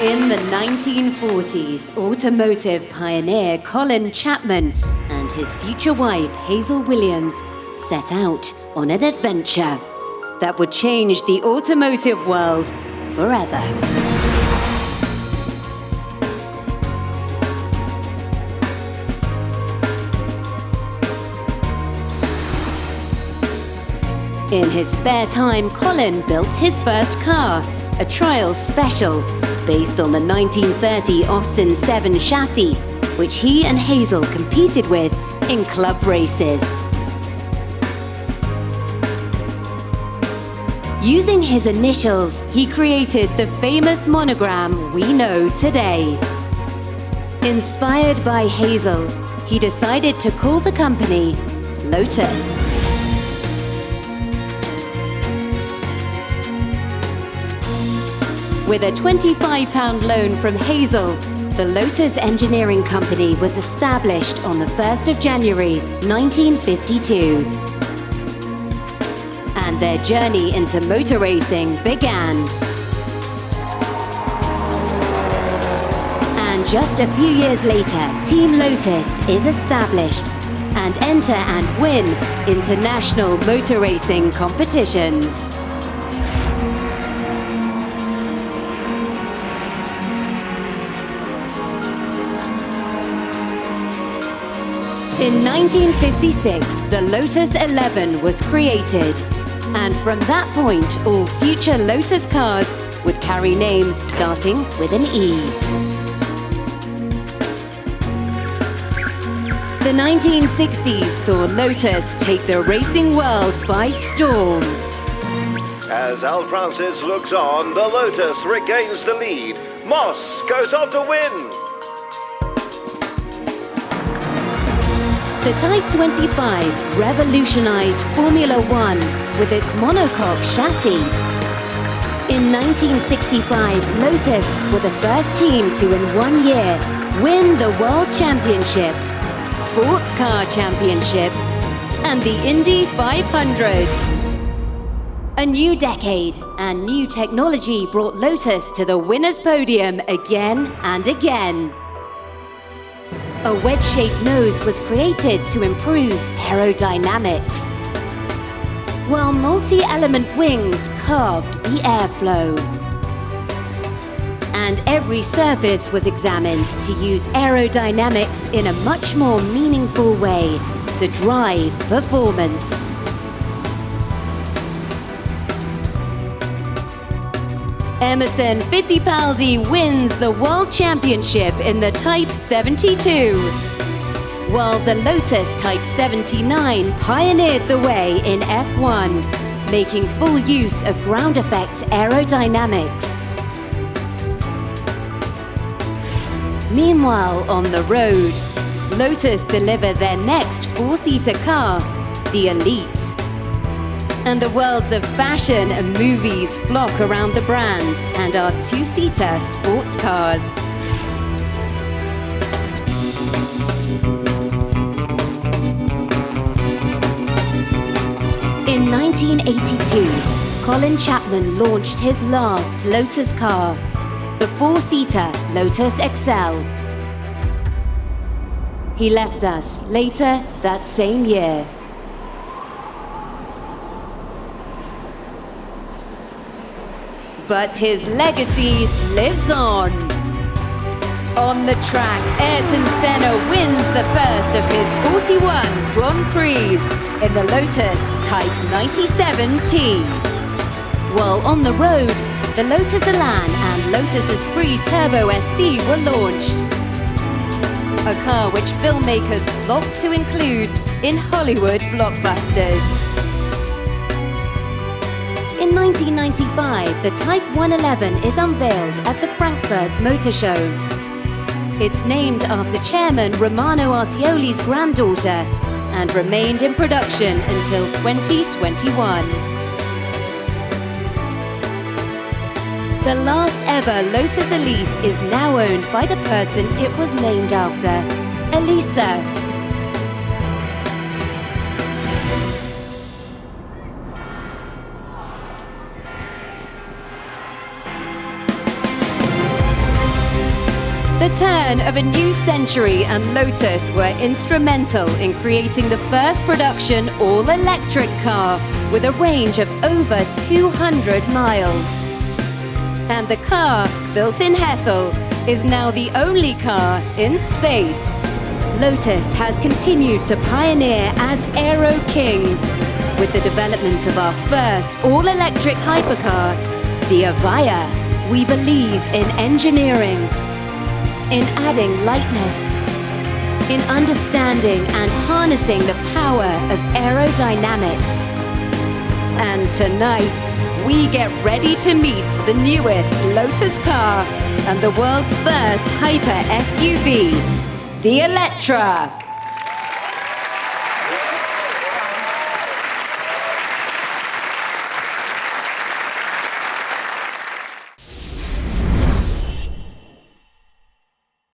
In the 1940s, automotive pioneer Colin Chapman and his future wife Hazel Williams set out on an adventure that would change the automotive world forever. In his spare time, Colin built his first car, a trial special, based on the 1930 Austin 7 chassis, which he and Hazel competed with in club races. Using his initials, he created the famous monogram we know today. Inspired by Hazel, he decided to call the company Lotus. With a £25 loan from Hazel, the Lotus Engineering Company was established on the 1st of January 1952. And their journey into motor racing began. And just a few years later, Team Lotus is established and enter and win international motor racing competitions. In 1956, the Lotus 11 was created, and from that point, all future Lotus cars would carry names starting with an E. The 1960s saw Lotus take the racing world by storm. As Al Francis looks on, the Lotus regains the lead. Moss goes on to win. The Type 25 revolutionized Formula One with its monocoque chassis. In 1965, Lotus were the first team to, in 1 year, win the World Championship, Sports Car Championship, and the Indy 500. A new decade and new technology brought Lotus to the winner's podium again and again. A wedge-shaped nose was created to improve aerodynamics, while multi-element wings carved the airflow. And every surface was examined to use aerodynamics in a much more meaningful way to drive performance. Emerson Fittipaldi wins the World Championship in the Type 72, while the Lotus Type 79 pioneered the way in F1, making full use of ground effect aerodynamics. Meanwhile, on the road, Lotus deliver their next four-seater car, the Elite. And the worlds of fashion and movies flock around the brand and our two-seater sports cars. In 1982, Colin Chapman launched his last Lotus car, the four-seater Lotus XL. He left us later that same year. But his legacy lives on. On the track, Ayrton Senna wins the first of his 41 Grand Prix in the Lotus Type 97T. While on the road, the Lotus Elan and Lotus Esprit Turbo SC were launched. A car which filmmakers flocked to include in Hollywood blockbusters. In 1995, the Type 111 is unveiled at the Frankfurt Motor Show. It's named after Chairman Romano Artioli's granddaughter and remained in production until 2021. The last ever Lotus Elise is now owned by the person it was named after, Elise. turn of a new century, and Lotus were instrumental in creating the first production all-electric car with a range of over 200 miles. And the car, built in Hethel, is now the only car in space. Lotus has continued to pioneer as Aero Kings with the development of our first all-electric hypercar, the Avaya. We believe in engineering, in adding lightness, in understanding and harnessing the power of aerodynamics. And tonight, we get ready to meet the newest Lotus car and the world's first hyper SUV, the Electra.